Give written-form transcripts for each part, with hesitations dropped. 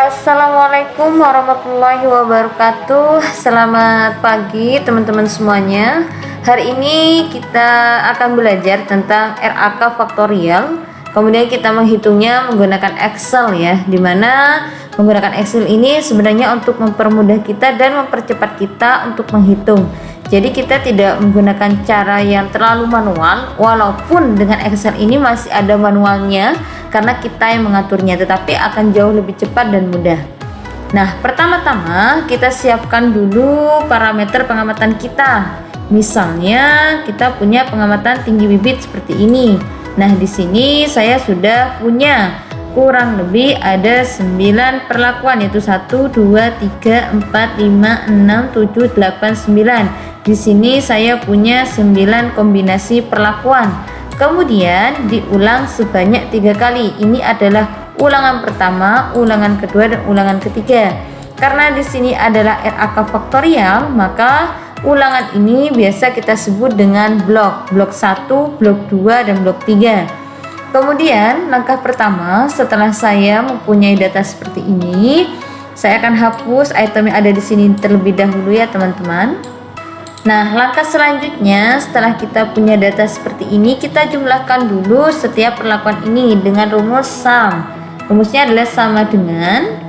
Assalamualaikum warahmatullahi wabarakatuh. Selamat pagi teman-teman semuanya. Hari ini kita akan belajar tentang RAK faktorial. Kemudian kita menghitungnya menggunakan Excel ya, dimana menggunakan Excel ini sebenarnya untuk mempermudah kita dan mempercepat kita untuk menghitung. Jadi kita tidak menggunakan cara yang terlalu manual, walaupun dengan Excel ini masih ada manualnya karena kita yang mengaturnya, tetapi akan jauh lebih cepat dan mudah. Nah, pertama-tama kita siapkan dulu parameter pengamatan kita. Misalnya kita punya pengamatan tinggi bibit seperti ini. Nah, di sini saya sudah punya kurang lebih ada 9 perlakuan, yaitu 1 2 3 4 5 6 7 8 9. Di sini saya punya 9 kombinasi perlakuan. Kemudian diulang sebanyak 3 kali. Ini adalah ulangan pertama, ulangan kedua, dan ulangan ketiga. Karena di sini adalah RAK faktorial, maka ulangan ini biasa kita sebut dengan blok 1, blok 2, dan blok 3. Kemudian langkah pertama, setelah saya mempunyai data seperti ini, saya akan hapus item yang ada di sini terlebih dahulu ya teman-teman. Nah, langkah selanjutnya setelah kita punya data seperti ini, kita jumlahkan dulu setiap perlakuan ini dengan rumus sum. Rumusnya adalah sama dengan,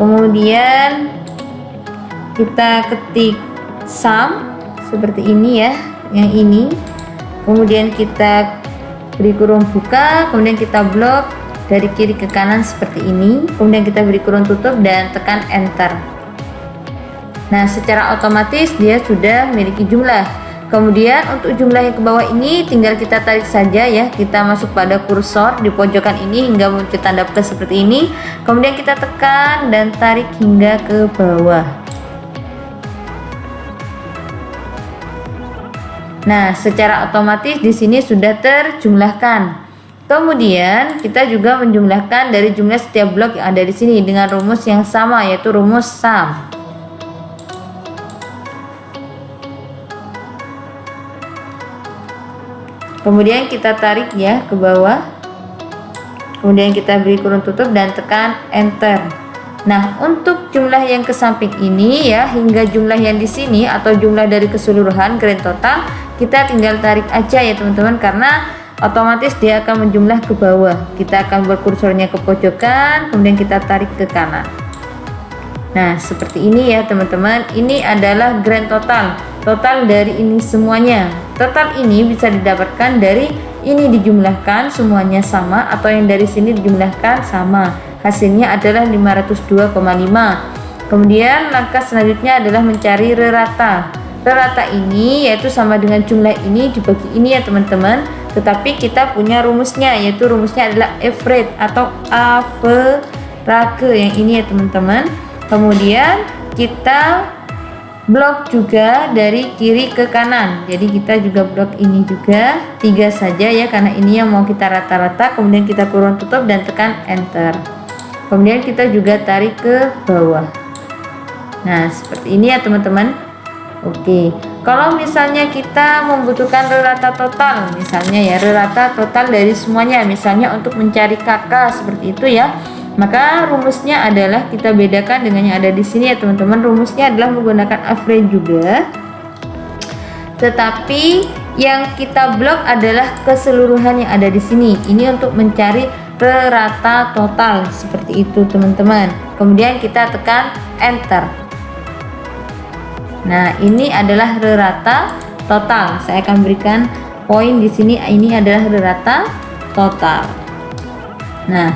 kemudian kita ketik sum seperti ini ya, yang ini. Kemudian kita beri kurung buka, kemudian kita blok dari kiri ke kanan seperti ini. Kemudian kita beri kurung tutup dan tekan enter. Nah, secara otomatis dia sudah memiliki jumlah. Kemudian untuk jumlah yang ke bawah ini tinggal kita tarik saja ya. Kita masuk pada kursor di pojokan ini hingga muncul tanda plus seperti ini. Kemudian kita tekan dan tarik hingga ke bawah. Nah, secara otomatis di sini sudah terjumlahkan. Kemudian kita juga menjumlahkan dari jumlah setiap blok yang ada di sini dengan rumus yang sama, yaitu rumus sum. Kemudian kita tarik ya ke bawah. Kemudian kita beri kurung tutup dan tekan enter. Nah, untuk jumlah yang ke samping ini ya, hingga jumlah yang di sini atau jumlah dari keseluruhan grand total, kita tinggal tarik aja ya teman-teman, karena otomatis dia akan menjumlah ke bawah. Kita akan berkursornya ke pojokan, kemudian kita tarik ke kanan. Nah, seperti ini ya teman-teman. Ini adalah grand total. Total dari ini semuanya. Total ini bisa didapatkan dari ini dijumlahkan semuanya sama, atau yang dari sini dijumlahkan sama. Hasilnya adalah 502,5. Kemudian langkah selanjutnya adalah mencari rata. Rata ini yaitu sama dengan jumlah ini dibagi ini ya teman-teman. Tetapi kita punya rumusnya, yaitu rumusnya adalah average atau average yang ini ya teman-teman. Kemudian kita blok juga dari kiri ke kanan. Jadi kita juga blok ini juga 3 saja ya, karena ini yang mau kita rata-rata. Kemudian kita kurung tutup dan tekan enter. Kemudian kita juga tarik ke bawah. Nah, seperti ini ya teman-teman. Oke, kalau misalnya kita membutuhkan rata total, misalnya ya rata total dari semuanya, misalnya untuk mencari kakak seperti itu ya, maka rumusnya adalah kita bedakan dengan yang ada di sini ya teman-teman. Rumusnya adalah menggunakan average juga, tetapi yang kita blok adalah keseluruhan yang ada di sini. Ini untuk mencari rata total seperti itu teman-teman. Kemudian kita tekan enter. Nah, ini adalah rata total. Saya akan berikan poin di sini. Ini adalah rata total. Nah,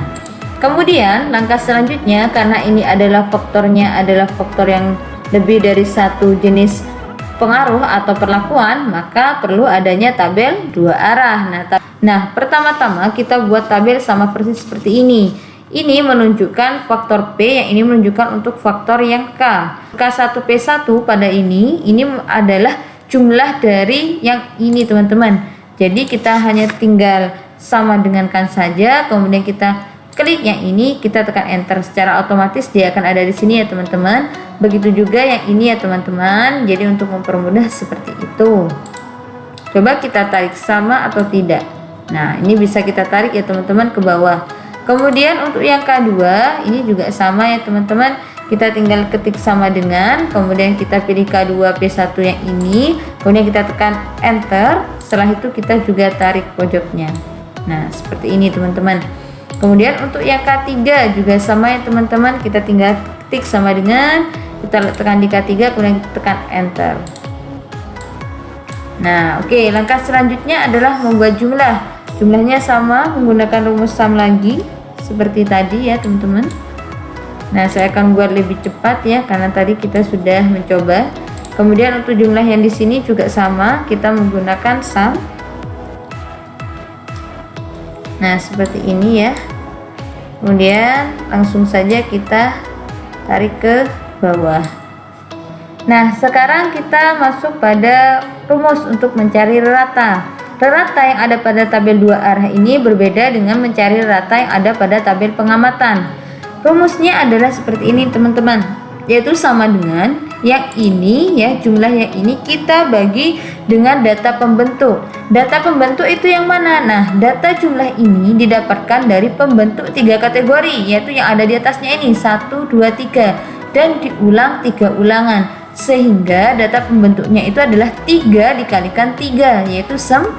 kemudian langkah selanjutnya, karena ini adalah faktornya adalah faktor yang lebih dari satu jenis pengaruh atau perlakuan, maka perlu adanya tabel 2 arah. Nah, pertama-tama kita buat tabel sama persis seperti ini. Ini menunjukkan faktor P, yang ini menunjukkan untuk faktor yang K. K1P1 pada ini adalah jumlah dari yang ini teman-teman. Jadi kita hanya tinggal sama dengankan saja, kemudian kita klik yang ini, kita tekan enter, secara otomatis dia akan ada di sini ya teman-teman. Begitu juga yang ini ya teman-teman. Jadi untuk mempermudah seperti itu. Coba kita tarik sama atau tidak. Nah, ini bisa kita tarik ya teman-teman ke bawah. Kemudian untuk yang K2 ini juga sama ya teman-teman, kita tinggal ketik sama dengan, kemudian kita pilih K2P1 yang ini, kemudian kita tekan enter. Setelah itu kita juga tarik pojoknya. Nah seperti ini teman-teman. Kemudian untuk yang K3 juga sama ya teman-teman, kita tinggal ketik sama dengan, kita tekan di K3, kemudian kita tekan enter. Nah oke, langkah selanjutnya adalah membuat jumlah. Jumlahnya sama menggunakan rumus sum lagi seperti tadi ya teman-teman. Nah saya akan buat lebih cepat ya, karena tadi kita sudah mencoba. Kemudian untuk jumlah yang di sini juga sama, kita menggunakan sum. Nah seperti ini ya. Kemudian langsung saja kita tarik ke bawah. Nah sekarang kita masuk pada rumus untuk mencari rata. Rata yang ada pada tabel 2 arah ini berbeda dengan mencari rata yang ada pada tabel pengamatan. Rumusnya adalah seperti ini teman-teman, yaitu sama dengan yang ini ya, jumlah yang ini kita bagi dengan data pembentuk. Data pembentuk itu yang mana? Nah data jumlah ini didapatkan dari pembentuk 3 kategori, yaitu yang ada di atasnya ini 1, 2, 3 dan diulang 3 ulangan, sehingga data pembentuknya itu adalah 3 dikalikan 3, yaitu 9.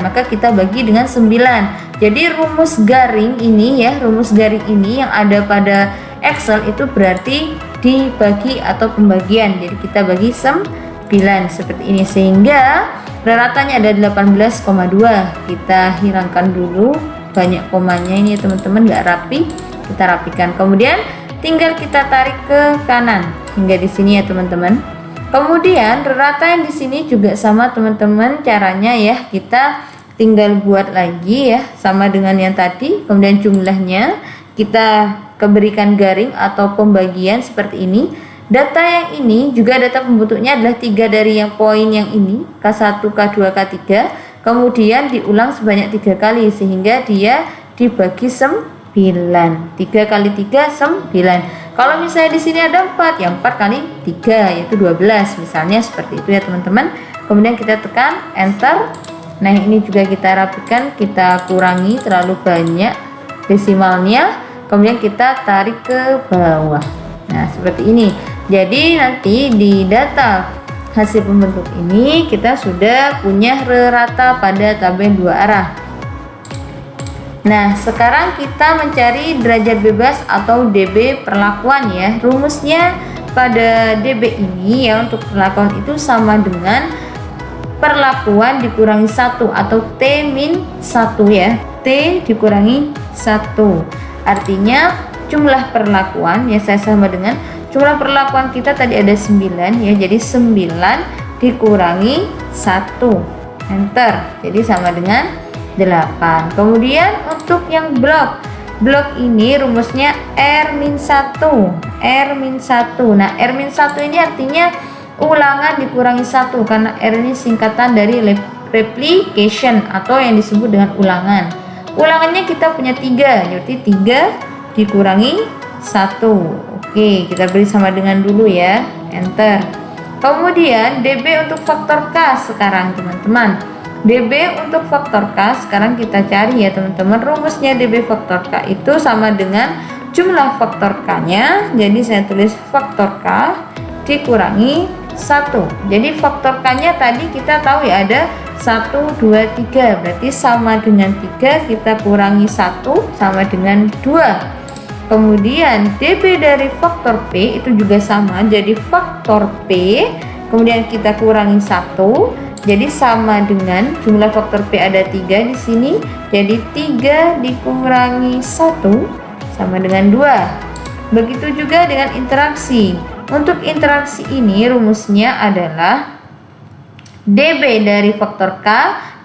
Maka kita bagi dengan 9. Jadi rumus garing ini ya, rumus garing ini yang ada pada Excel itu berarti dibagi atau pembagian. Jadi kita bagi 9 seperti ini, sehingga ratanya ada 18,2. Kita hilangkan dulu banyak komanya ini ya teman-teman, nggak rapi, kita rapikan. Kemudian tinggal kita tarik ke kanan hingga di sini ya teman-teman. Kemudian rata yang di sini juga sama teman-teman, caranya ya kita tinggal buat lagi ya sama dengan yang tadi. Kemudian jumlahnya kita berikan garing atau pembagian seperti ini. Data yang ini juga data pembentuknya adalah 3 dari yang poin yang ini, K1, K2, K3, kemudian diulang sebanyak 3 kali sehingga dia dibagi 9. 3 kali 3 9. Kalau misalnya di sini ada 4, ya 4 kali 3 yaitu 12, misalnya seperti itu ya teman-teman. Kemudian kita tekan enter. Nah ini juga kita rapikan, kita kurangi terlalu banyak desimalnya, kemudian kita tarik ke bawah. Nah seperti ini. Jadi nanti di data hasil pembentuk ini kita sudah punya rata pada tabel 2 arah. Nah sekarang kita mencari derajat bebas atau DB perlakuan ya. Rumusnya pada DB ini ya, untuk perlakuan itu sama dengan perlakuan dikurangi 1 atau T-1 ya. T dikurangi 1 artinya jumlah perlakuan ya, saya sama dengan jumlah perlakuan kita tadi ada 9 ya, jadi 9 dikurangi 1, enter, jadi sama dengan 8. Kemudian untuk yang blok ini rumusnya R-1. Nah R-1 ini artinya ulangan dikurangi 1, karena R ini singkatan dari replication atau yang disebut dengan ulangan. Ulangannya kita punya 3, berarti 3 dikurangi 1. Oke, kita beri sama dengan dulu ya, enter. Kemudian DB untuk faktor K sekarang teman-teman. DB untuk faktor K sekarang kita cari ya teman-teman. Rumusnya DB faktor K itu sama dengan jumlah faktor K-nya. Jadi saya tulis faktor K dikurangi 1. Jadi faktor K-nya tadi kita tahu ya ada 1, 2, 3. Berarti sama dengan 3, kita kurangi 1 sama dengan 2. Kemudian DB dari faktor P itu juga sama. Jadi faktor P kemudian kita kurangi 1. Jadi sama dengan jumlah faktor P ada 3 di sini. Jadi 3 dikurangi 1 sama dengan 2. Begitu juga dengan interaksi. Untuk interaksi ini rumusnya adalah DB dari faktor K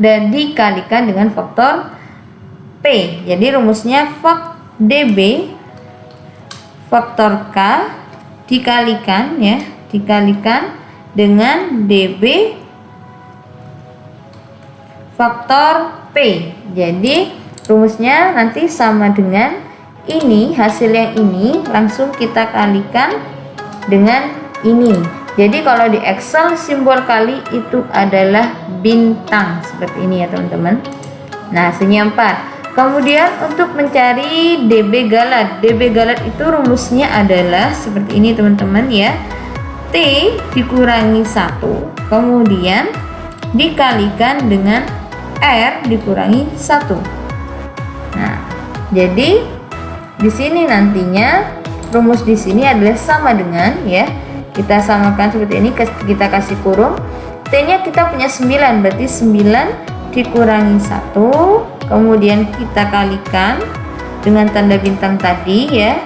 dan dikalikan dengan faktor P. Jadi rumusnya DB faktor K dikalikan ya, dikalikan dengan DB faktor P. Jadi rumusnya nanti sama dengan ini, hasil yang ini langsung kita kalikan dengan ini. Jadi kalau di Excel simbol kali itu adalah bintang seperti ini ya teman-teman. Nah hasilnya 4. Kemudian untuk mencari DB galat. DB galat itu rumusnya adalah seperti ini teman-teman ya. T dikurangi 1, kemudian dikalikan dengan R dikurangi 1. Nah, jadi di sini nantinya rumus di sini adalah sama dengan ya. Kita samakan seperti ini, kita kasih kurung. T-nya kita punya 9, berarti 9 dikurangi 1. Kemudian kita kalikan dengan tanda bintang tadi ya,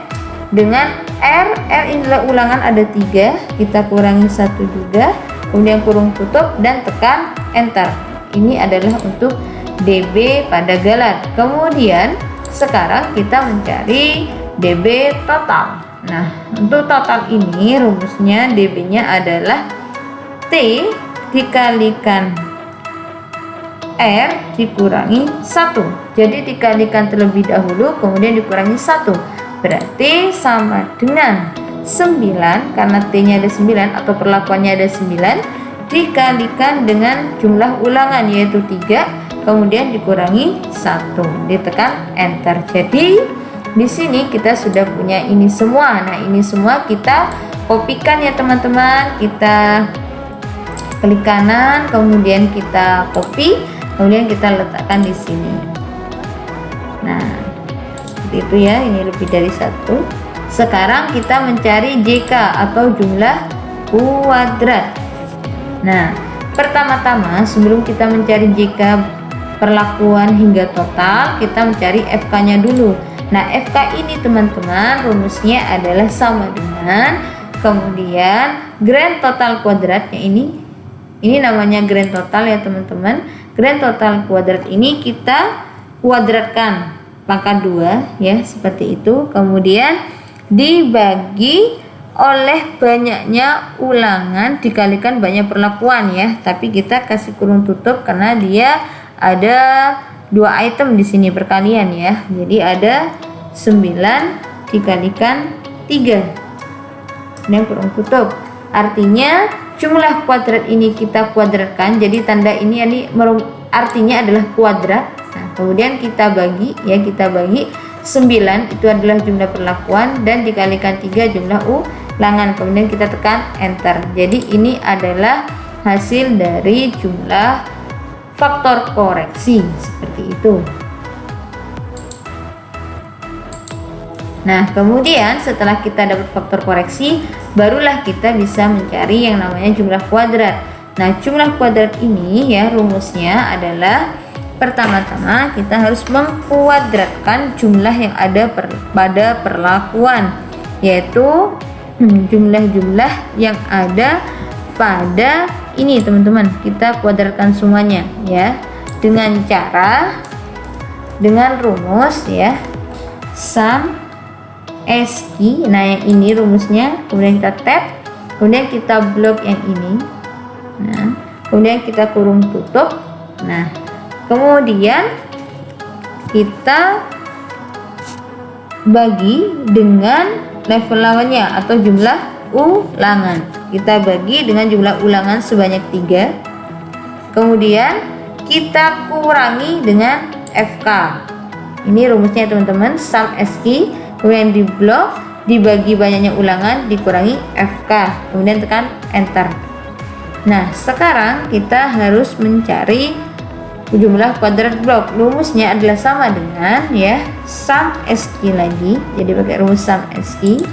dengan R ini adalah ulangan ada 3, kita kurangi 1 juga, kemudian kurung tutup dan tekan enter. Ini adalah untuk DB pada galat. Kemudian sekarang kita mencari DB total. Nah, untuk total ini rumusnya DB-nya adalah T dikalikan R dikurangi 1. Jadi dikalikan terlebih dahulu kemudian dikurangi 1. Berarti sama dengan 9, karena T-nya ada 9 atau perlakuannya ada 9, dikalikan dengan jumlah ulangan yaitu 3, kemudian dikurangi 1. Ditekan enter. Jadi di sini kita sudah punya ini semua. Nah, ini semua kita kopikan ya teman-teman. Kita klik kanan, kemudian kita copy, kemudian kita letakkan di sini. Nah, seperti itu ya, ini lebih dari 1. Sekarang kita mencari JK atau jumlah kuadrat. Nah, pertama-tama sebelum kita mencari JK perlakuan hingga total, kita mencari FK-nya dulu. Nah, FK ini teman-teman rumusnya adalah sama dengan kemudian grand total kuadratnya ini namanya grand total ya teman-teman. Grand total kuadrat ini kita kuadratkan pangkat 2 ya, seperti itu. Kemudian dibagi oleh banyaknya ulangan dikalikan banyak perlakuan ya. Tapi kita kasih kurung tutup karena dia ada 2 item di sini perkalian ya. Jadi ada 9 dikalikan 3 dan kurung tutup. Artinya jumlah kuadrat ini kita kuadratkan, jadi tanda ini artinya adalah kuadrat. Nah, kemudian kita bagi ya, kita bagi 9 itu adalah jumlah perlakuan dan dikalikan 3 jumlah ulangan, kemudian kita tekan enter. Jadi ini adalah hasil dari jumlah faktor koreksi seperti itu. Nah, kemudian setelah kita dapat faktor koreksi, barulah kita bisa mencari yang namanya jumlah kuadrat. Nah, jumlah kuadrat ini ya rumusnya adalah pertama-tama kita harus mengkuadratkan jumlah yang ada pada perlakuan, yaitu jumlah-jumlah yang ada pada ini teman-teman. Kita kuadratkan semuanya ya dengan rumus ya sum SQ. Nah, yang ini rumusnya, kemudian kita tab, kemudian kita blok yang ini. Nah, kemudian kita kurung tutup. Nah, kemudian kita bagi dengan level lawannya atau jumlah ulangan. Kita bagi dengan jumlah ulangan sebanyak 3. Kemudian kita kurangi dengan FK. Ini rumusnya teman-teman, sum SQ. Kemudian di blok, dibagi banyaknya ulangan, dikurangi FK, kemudian tekan enter. Nah, sekarang kita harus mencari jumlah kuadrat blok. Rumusnya adalah sama dengan ya sum SQ lagi, jadi pakai rumus sum SQ.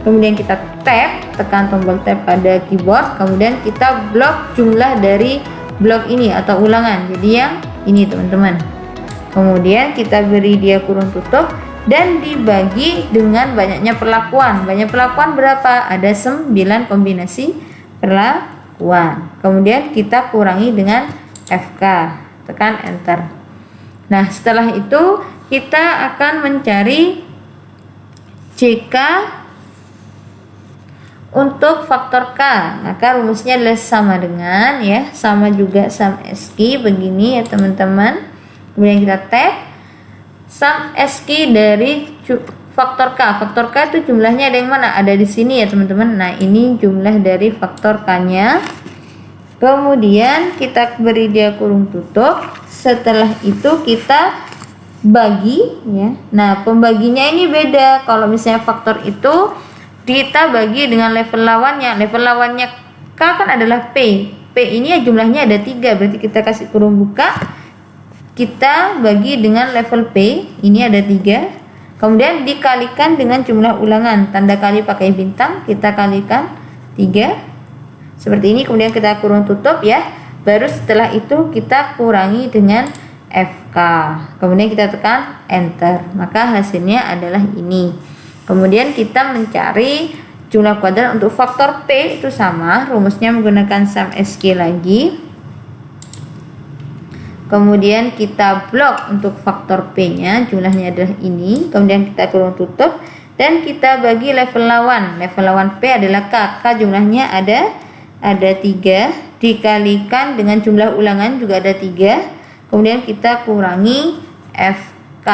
Kemudian kita tab, tekan tombol tab pada keyboard, kemudian kita blok jumlah dari blok ini atau ulangan, jadi yang ini teman-teman. Kemudian kita beri dia kurung tutup dan dibagi dengan banyaknya perlakuan. Banyak perlakuan berapa? Ada 9 kombinasi perlakuan. Kemudian kita kurangi dengan FK, tekan enter. Nah, setelah itu kita akan mencari JK untuk faktor K. Maka rumusnya adalah sama dengan ya, sama juga sum SQ begini ya teman-teman. Kemudian kita tab sum SQ dari faktor K. Faktor K itu jumlahnya ada yang mana? Ada di sini ya teman-teman. Nah, ini jumlah dari faktor K-nya. Kemudian kita beri dia kurung tutup. Setelah itu kita bagi ya. Nah, pembaginya ini beda. Kalau misalnya faktor itu kita bagi dengan level lawannya. Level lawannya K kan adalah P. P ini ya jumlahnya ada 3, berarti kita kasih kurung buka. Kita bagi dengan level P, ini ada 3. Kemudian dikalikan dengan jumlah ulangan. Tanda kali pakai bintang, kita kalikan 3. Seperti ini, kemudian kita kurung tutup ya. Baru setelah itu kita kurangi dengan FK, kemudian kita tekan enter, maka hasilnya adalah ini. Kemudian kita mencari jumlah kuadrat untuk faktor P, itu sama, rumusnya menggunakan sum SQ lagi. Kemudian kita blok untuk faktor P nya, jumlahnya adalah ini, kemudian kita kurung tutup dan kita bagi level lawan. Level lawan P adalah K, K jumlahnya ada 3, dikalikan dengan jumlah ulangan juga ada 3. Kemudian kita kurangi FK,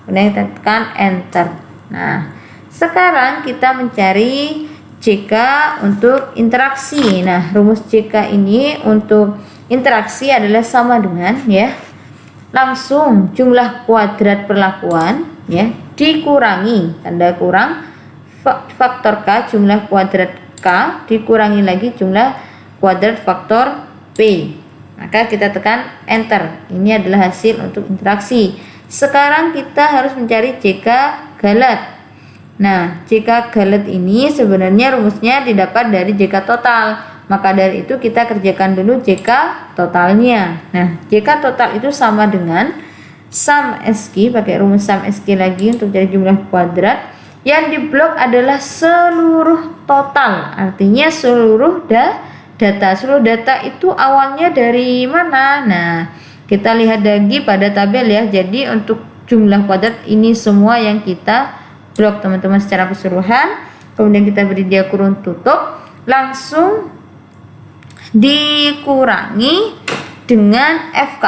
kemudian kita tekan enter. Nah, sekarang kita mencari JK untuk interaksi. Nah, rumus JK ini untuk interaksi adalah sama dengan ya, langsung jumlah kuadrat perlakuan ya dikurangi tanda kurang faktor K, jumlah kuadrat K dikurangi lagi jumlah kuadrat faktor P. Maka kita tekan enter. Ini adalah hasil untuk interaksi. Sekarang kita harus mencari JK galat. Nah, JK galat ini sebenarnya rumusnya didapat dari JK total. Maka dari itu kita kerjakan dulu JK totalnya. Nah, JK total itu sama dengan sum SQ, pakai rumus sum SQ lagi untuk cari jumlah kuadrat. Yang diblok adalah seluruh total, artinya seluruh data. Seluruh data itu awalnya dari mana? Nah, kita lihat lagi pada tabel ya. Jadi untuk jumlah kuadrat ini semua yang kita blok teman-teman secara keseluruhan. Kemudian kita beri dia kurung tutup, langsung dikurangi dengan FK.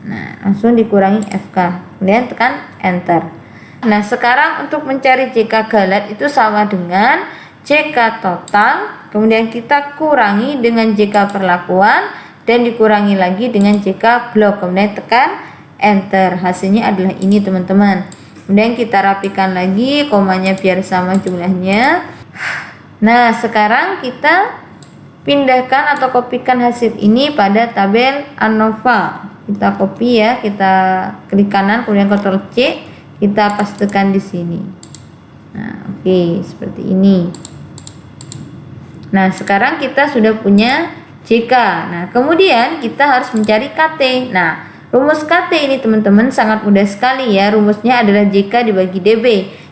Nah, langsung dikurangi FK. Kemudian tekan enter. Nah, sekarang untuk mencari JK galat itu sama dengan JK total, kemudian kita kurangi dengan JK perlakuan dan dikurangi lagi dengan JK blok, kemudian tekan enter. Hasilnya adalah ini teman-teman. Kemudian kita rapikan lagi komanya biar sama jumlahnya. Nah, sekarang kita pindahkan atau kopikan hasil ini pada tabel ANOVA. Kita copy ya, kita klik kanan kemudian Ctrl C, kita pastekan di sini. Nah, oke, seperti ini. Nah, sekarang kita sudah punya JK. Nah, kemudian kita harus mencari KT. Nah, rumus KT ini teman-teman sangat mudah sekali ya. Rumusnya adalah JK dibagi DB.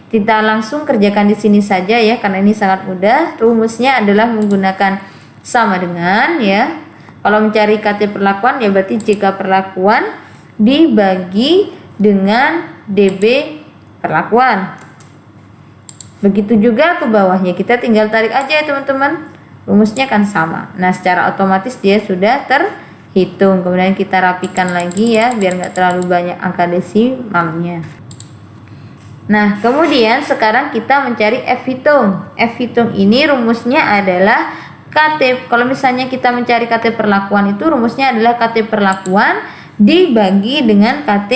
Kita langsung kerjakan di sini saja ya, karena ini sangat mudah. Rumusnya adalah menggunakan sama dengan ya. Kalau mencari KT perlakuan ya berarti JK perlakuan dibagi dengan DB perlakuan. Begitu juga ke bawahnya, kita tinggal tarik aja ya teman-teman, rumusnya kan sama. Nah, secara otomatis dia sudah terhitung. Kemudian kita rapikan lagi ya biar nggak terlalu banyak angka desimalnya. Nah, kemudian sekarang kita mencari F hitung. F hitung ini rumusnya adalah KT. Kalau misalnya kita mencari KT perlakuan itu rumusnya adalah KT perlakuan dibagi dengan KT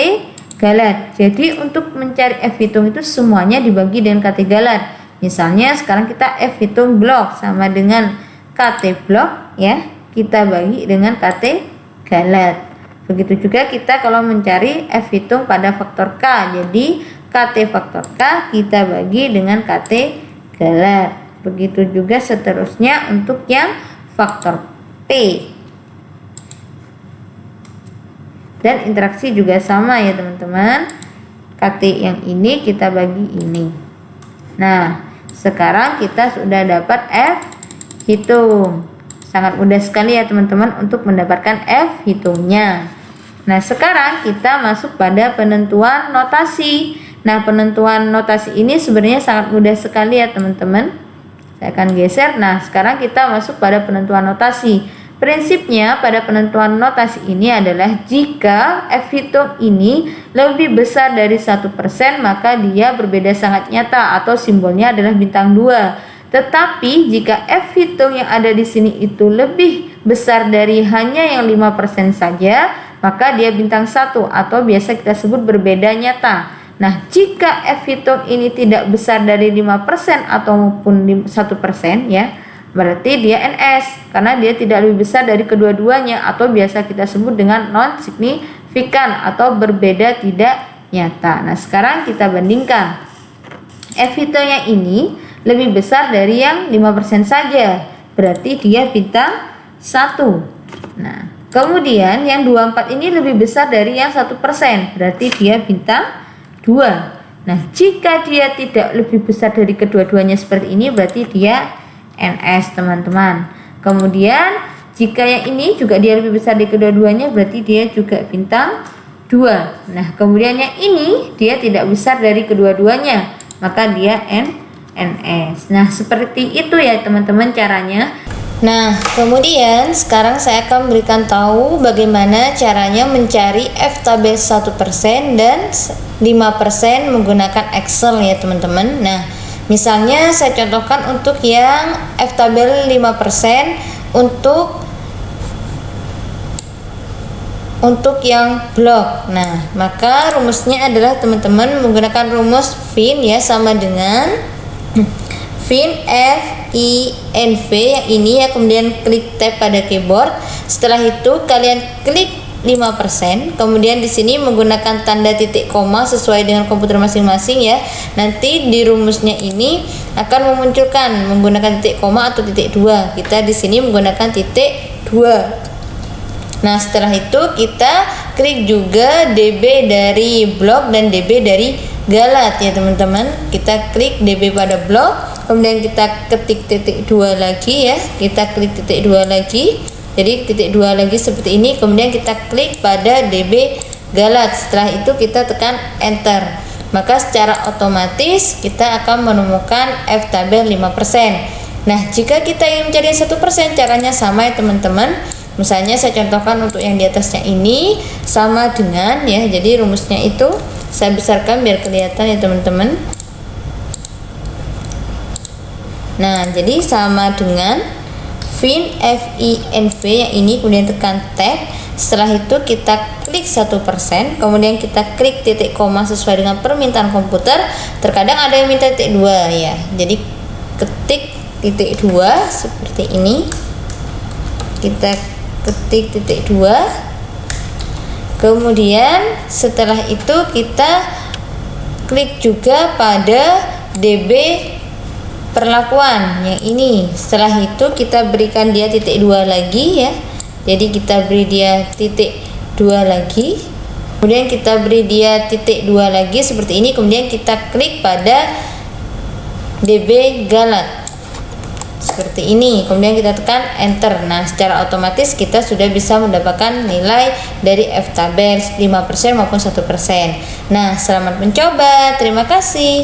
galat. Jadi untuk mencari F hitung itu semuanya dibagi dengan KT galat. Misalnya sekarang kita F hitung blok sama dengan KT blok ya, kita bagi dengan KT galat. Begitu juga kita kalau mencari F hitung pada faktor K. Jadi KT faktor K kita bagi dengan KT galat. Begitu juga seterusnya untuk yang faktor P. Dan interaksi juga sama ya teman-teman. KT yang ini kita bagi ini. Nah, sekarang kita sudah dapat F hitung. Sangat mudah sekali ya teman-teman untuk mendapatkan F hitungnya. Nah, sekarang kita masuk pada penentuan notasi. Nah, penentuan notasi ini sebenarnya sangat mudah sekali ya teman-teman. Saya akan geser. Nah, sekarang kita masuk pada penentuan notasi. Prinsipnya pada penentuan notasi ini adalah jika F hitung ini lebih besar dari 1%, maka dia berbeda sangat nyata atau simbolnya adalah bintang 2. Tetapi jika F hitung yang ada di sini itu lebih besar dari hanya yang 5% saja, maka dia bintang 1 atau biasa kita sebut berbeda nyata. Nah, jika F hitung ini tidak besar dari 5% ataupun 1% ya, berarti dia NS karena dia tidak lebih besar dari kedua-duanya atau biasa kita sebut dengan non signifikan atau berbeda tidak nyata. Nah, sekarang kita bandingkan. F hitungnya ini lebih besar dari yang 5% saja, berarti dia bintang 1. Nah, kemudian yang 24 ini lebih besar dari yang 1%, berarti dia bintang 2. Nah, jika dia tidak lebih besar dari kedua-duanya seperti ini, berarti dia NS, teman-teman. Kemudian jika yang ini juga dia lebih besar dari kedua-duanya, berarti dia juga bintang 2. Nah, kemudian yang ini dia tidak besar dari kedua-duanya, maka dia NS. Nah, seperti itu ya teman-teman caranya. Nah, kemudian sekarang saya akan berikan tahu bagaimana caranya mencari F tabel 1% dan 5% menggunakan Excel ya teman-teman. Nah, misalnya saya contohkan untuk yang F tabel 5% untuk yang blok. Nah, maka rumusnya adalah teman-teman menggunakan rumus fin ya, sama dengan fin FINV yang ini ya, kemudian klik tab pada keyboard. Setelah itu kalian klik 5%, kemudian di sini menggunakan tanda titik koma sesuai dengan komputer masing-masing ya. Nanti di rumusnya ini akan memunculkan menggunakan titik koma atau titik 2. Kita di sini menggunakan titik 2. Nah, setelah itu kita klik juga DB dari blok dan DB dari galat ya teman-teman. Kita klik DB pada blok, kemudian kita ketik titik 2 lagi ya. Kita klik titik 2 lagi. Jadi titik 2 lagi seperti ini, kemudian kita klik pada DB galat. Setelah itu kita tekan enter. Maka secara otomatis kita akan menemukan F tabel 5%. Nah, jika kita ingin mencari 1%, caranya sama ya teman-teman. Misalnya saya contohkan untuk yang di atasnya ini sama dengan ya, jadi rumusnya itu saya besarkan biar kelihatan ya teman-teman. Nah, jadi sama dengan fin FINV yang ini, kemudian tekan tab. Setelah itu kita klik 1%, kemudian kita klik titik koma sesuai dengan permintaan komputer. Terkadang ada yang minta titik 2 ya, jadi ketik titik 2 seperti ini. Kita ketik titik 2, kemudian setelah itu kita klik juga pada DB perlakuan yang ini. Setelah itu kita berikan dia titik 2 lagi ya, jadi kita beri dia titik 2 lagi, kemudian kita beri dia titik 2 lagi seperti ini, kemudian kita klik pada DB galat seperti ini, kemudian kita tekan enter. Nah, secara otomatis kita sudah bisa mendapatkan nilai dari F tabel 5% maupun 1%. Nah, selamat mencoba, terima kasih.